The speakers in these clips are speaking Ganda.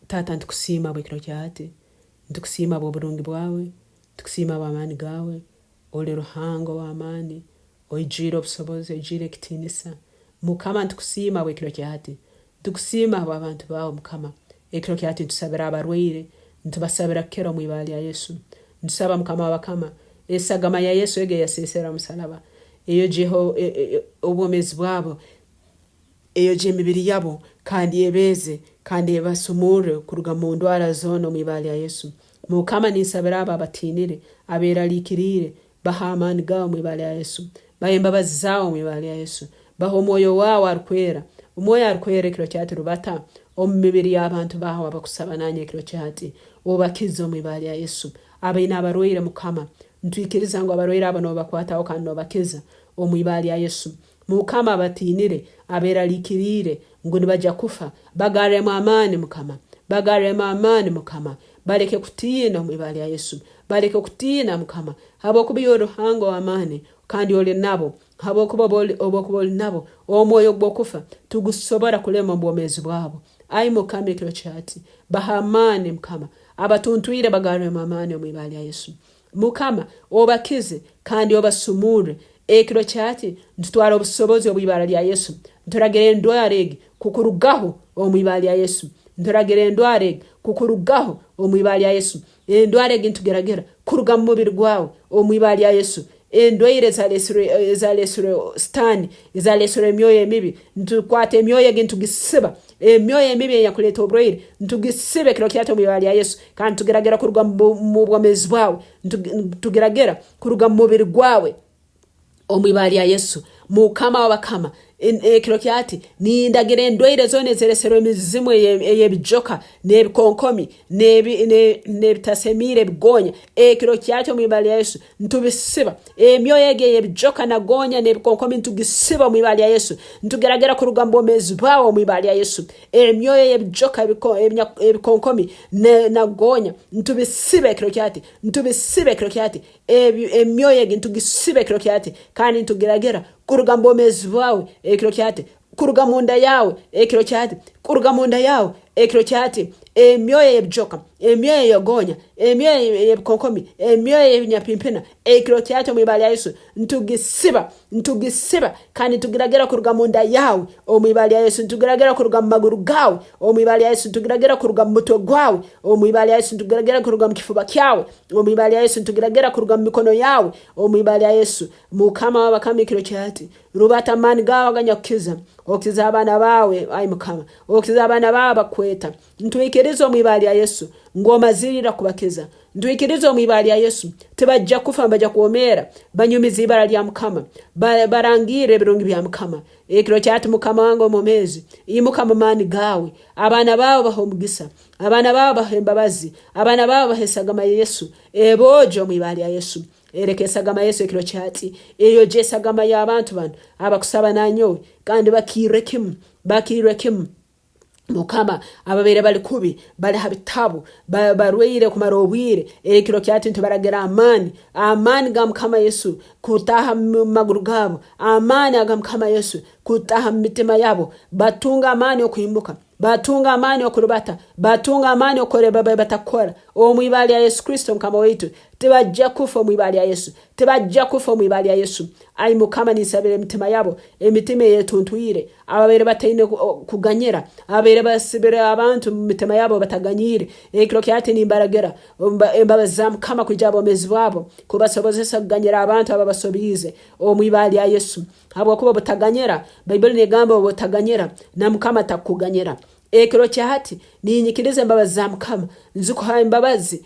Tata ntukusiima bwekiro kyati, ntukusiima bw'oburungi bwawe, ntukusiima bw'amaani gawe, oli ruhango w'amaani, oijire obusobozi, oijire ekitiinisa. Mukama ntukusiima bwekiro kyati, ntukusiima bw'abantu bawe Mukama. Ekiro kyati ntusabira abarwaire, ntubasabira kero mu ibali ya Yesu. Ntusaba Mukama w'abakama, esagama ya Yesu ege yasesera musalaba. Eyo jeho obwomezi bwabo, eyo je emibiri yabo kandi ebeze kandi ebasumure kuruga mu ndwara zono mu ibali ya Yesu. Mukama nisabira aba batinire, aberalikirire, baha amaani gawe mu ibali ya Yesu. Baha embabazi zawe mu ibali ya Yesu. Baha omwoyo wawe arukwera. Omwoyo arukwera ekiro kyati rubata omu mibiri y'abantu bawe abakusaba nanye ekiro kyati. Obakiza mu ibali ya Yesu. Abaina abarwaire Mukama. Ntwikiriza ngo abarwaire abo nobakwataho kandi nobakiza omu ibali ya Yesu. Mukama abatinire, aberalikirire ngo nibajja kufa. Bagaremu amaani Mukama. Bagaremu amaani Mukama. Baleke kutiina mu ibali ya Yesu. Baleke kutiina Mukama. Habo kubiyo uruhango w'amaani kandi oli nabo. Habo kuba oli nabo. Omwoyo gwokufa tugusobora kulema bwomezi bwabo. Ai Mukama ekiro kyati. Baha amaani Mukama. Abatuntuire bagaremu amaani mu ibali ya Yesu. Mukama obakize kandi obasumure. Ekiro kyati ntutwara obusobozi obwibara lya Yesu. Nturagire endware kukurugaho omwibali ya Yesu. Nturagire endware kukurugaho omwibali ya Yesu. Endware gintugeragera kuruga mu mubiri gwawe omwibali ya Yesu. Endwaire zalesure stani, zalesure myoyo emibi. Ntukwate myoyo gintugisiba. Myoyo emibi yakuleta obwire. Ntugisibe kiro kyati omwibali ya Yesu. Kandi tugeragera kuruga mu bwomezi bwawe. Tugeragera kuruga mu mubiri gwawe omwibali ya Yesu. Mukama w'abakama ekiro kyati nindagire endwaire zone zeresero emizimu eyebijoka nebikonkomi nebitasemire bigonya. Ekiro kyati omwibali ya Yesu ntubisiba. Emyoyo ege yebijoka nagonya nebikonkomi ntugisiba omwibali ya Yesu. Ntugeragera kuruga mu bwomezi bwawe omwibali ya Yesu. Emyoyo yebijoka ebikonkomi nagonya ntubisibe ekiro kyati. Ntubisibe ekiro kyati. Emyoyo ege ntugisibe ekiro kyati. Kandi ntugeragera kuruga mbomezi bwawe ekiro kyati. Kuruga munda yawe ekiro kyati. Kuruga munda yawe ekiro kyati. Emyoyo yebijoka, emyoyo yogonya, emyoyo yebikonkomi, emyoyo yebinyapimpina ekiro kyati omwibali ya Yesu. Ntugisiba kandi tugeragera kuruga munda yawe omwibali ya Yesu. Tugeragera kuruga mu maguru gawe omwibali ya Yesu. Tugeragera kuruga mu mutwe gwawe omwibali ya Yesu. Tugeragera kuruga mu kifuba kyawe omwibali ya Yesu. Tugeragera kuruga mu mikono yawe omwibali ya Yesu. Mukama w'abakama ekiro kyati rubata amaani gawe aganyakukiza. Okiza abana bawe ai Mukama. Okiza abana bawe bakweta. Ntwikiriza omwibali ya Yesu ngoma zirira kubakiza. Ntwikiriza omwibali ya Yesu tebajja kufa mbajja kuomera banyumiza ibara lya Mukama. Barangire ebirungi bya Mukama. Ekiro kyati Mukama wange omumezi imuka mu maani gawe. Abana bawe bahomugisa. Abana bawe bahembabazi. Abana bawe bahesagama Yesu. Ebojo omwibali ya Yesu. Erekesagama Yesu ekiro kyati. Eyo jesagama y'abantu bano abakusaba nanyowe kandi bakirekimu. Mukama ababere bali kubi bali habitabu barwaire kumara obwire ekiro kyati ntubaragera amaani ga Mukama Yesu kutaha maguru gabo. Amaani aga Mukama Yesu kutaha mitima yabo. Batunga amaani okuyimuka. Batunga amaani okurubata. Batunga amaani okoreba batakora omwibali ya Yesu Kristo Mukama wetu. Tebajja kufa omwibali ya Yesu. Tebajja kufa omwibali ya Yesu. Ai Mukama nisabire emitima yabo. Emitima yetuntuire. Ababere bataine kuganyira. Ababere basibire abantu mitima yabo bataganyire. Ekiro kyati nimbaragera. Embabazi za Mukama kujabo omezi bwabo. Kubasobozesa kuganyira abantu ababasobize omwibali ya Yesu. Abo kuba butaganyira. Bible negamba butaganyira na Mukama takuganyira. Ekiro kyati ninyikirize embabazi za Mukama. Nzikuha embabazi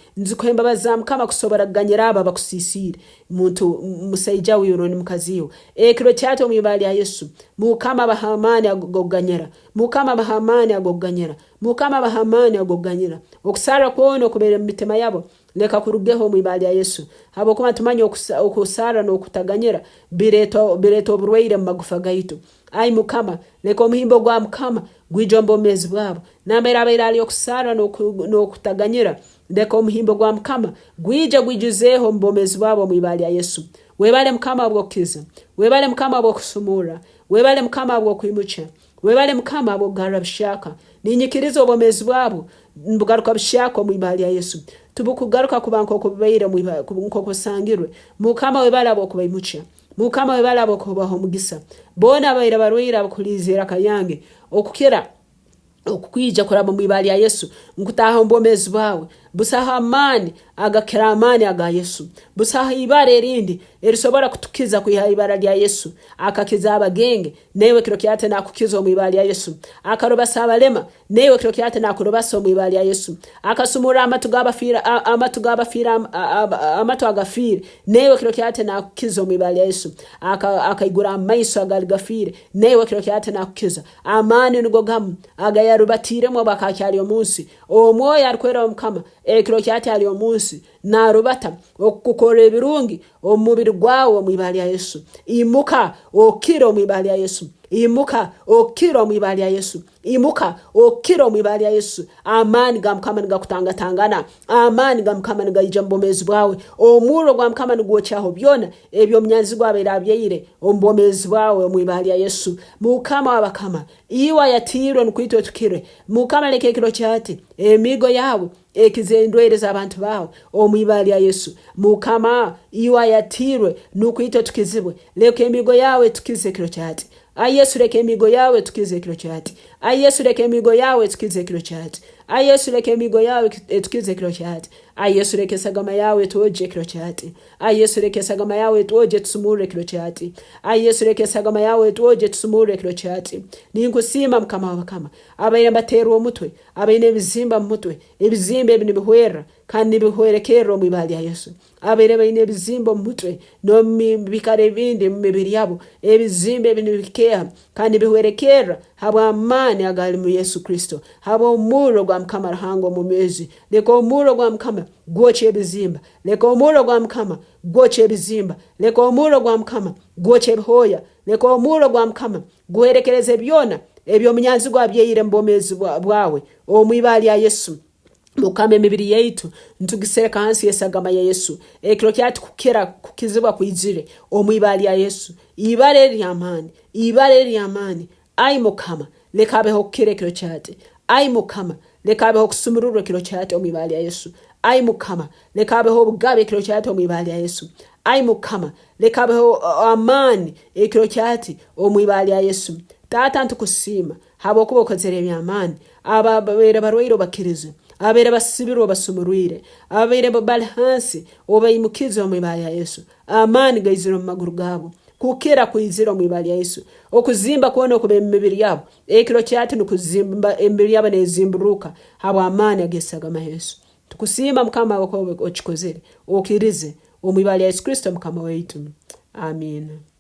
za Mukama kusobora kuganyira aba bakusisire. Muntu musaija wiro ni mukaziyo. Ekiro kyati omwibali ya Yesu. Mukama bahamani agoganyira. Mukama bahamani agoganyira. Mukama bahamani agoganyira. Okusara kwone okubere mu mitima yabo leka kurugeho omwibali ya Yesu. Habo kuma tumanye okusara no kutaganyira bireto oburwaire mu magufa gaitu. Ai Mukama leka omuhimbo gwa Mukama gwijombo mezi bwabo. Nambera ali okusara no kutaganyira leka omuhimbo gwa Mukama gwijuzeho mbomezi bwabo mwibali ya Yesu. Webale Mukama bwokiza. Webale Mukama bwokusumura. Webale Mukama bwokwimucha. Webale Mukama bwogarabishaka. Ninyikiriza obomezi bwabo mbugaruka bushako mwibali ya Yesu tubukugaruka kubanko kubaire nko kusangirwe mukama webala bokubayimucha mukama webala bokubaho mugisa bona abaire barwaire abakulizira kayange okukira okukwija kuraba mwibali ya Yesu nkutaha mbomezi bawe busaha amani agakira amani aga Yesu busaha ibara erindi erisobora kutukiza kuiha ibara lya Yesu akakiza abagenge newe kiro kyate nakukiza mwibali ya Yesu akaroba sabalema newe kiro kyate nakuroba mwibali ya Yesu akasumura amatu agafire newe kiro kyate nakukiza mwibali ya Yesu akaigura amaiso agalgafire newe kiro kyate nakukiza amani nugogamu agayarubatiremo bakacyari omunsi omwoyo arikwera omukama ekiro kyate ali omunsi narubata okukora ebirungi omubiri gwawe mwibali ya Yesu imuka okiro mwibali ya Yesu imuka okiro mwibali ya Yesu imuka okiro mwibali ya Yesu amani gamukama ngakutanga tangana amani gamukama ngayijambomezi bwawe omuro gwamukama ngwochaho byona ebyo mnyanzi gwabe rabyeire ombomezi bwawe mwibali ya Yesu mukama wabakama iwa yatirwe nkuitwe tukire mukama leke kiro kyate emigo yawe ekizendwereza abantu bawe omwibali ya Yesu mukama iwa yatirwe nukuitwe tukizibwe leke emigo yawe tukize kiro kyate Yesu leke emigo yawe tukize kiro kyate Yesu leke emigo yawe tukize kiro kyate Yesu leke emigo yawe tukize kiro kyate Yesu leke sagama yawe tuoje kiro kyate Yesu leke sagama yawe tuoje tusumure kiro kyate Yesu leke sagama yawe tuoje tusumure kiro kyate ninkusima mukama wabakama abaine batero omutwe abaine bizimba mutwe ebizimbe ebinibihwera kandi bihwerekero mwibali ya Yesu abaine baine bizimba mutwe no bikare bindi mibiri yabo ebizimbe binibikea kandi bihwerekera haba amani agali mu Yesu Kristo haba umuro gwa mukama rahango mu mezi leko umuro gwa mukama gwoche ebizimba leko umuro gwa mukama gwoche ebizimba leko umuro gwa mukama gwoche bihoya leko umuro gwa mukama gwerekereze byona ebyo munyanzi gwa byeyire mbomezi bwawe omwibali ya Yesu mukame mibiri yaitu ntugisereka hansi yesagama ya Yesu ekiro kyati kukira kukizibwa kuizire omwibali ya Yesu ibare lyamani ai mukama lekabeho kukire kiro kyati ai mukama lekabeho kusumururwe kiro kyati omwibali ya Yesu ai mukama lekabeho bugabe kiro kyati omwibali ya Yesu ai mukama lekabeho amani ekiro kyati omwibali ya Yesu tata ntukusima habo kubokozere byamani ababere barwaire bakirize abere basibiro basumurwire abere babali hansi obayimukiza omwibali ya Yesu amani gaiziro mu maguru gabo kukira kuiziro mwibali ya Yesu okuzimba kuona okube mibiri yabo ekiro kyati nukuzimba emibiri yabo nezimburuka habo amani agesagama Yesu tukusima mukama wako ochikozere okirize omwibali ya Yesu Kristo mukama wetu amen.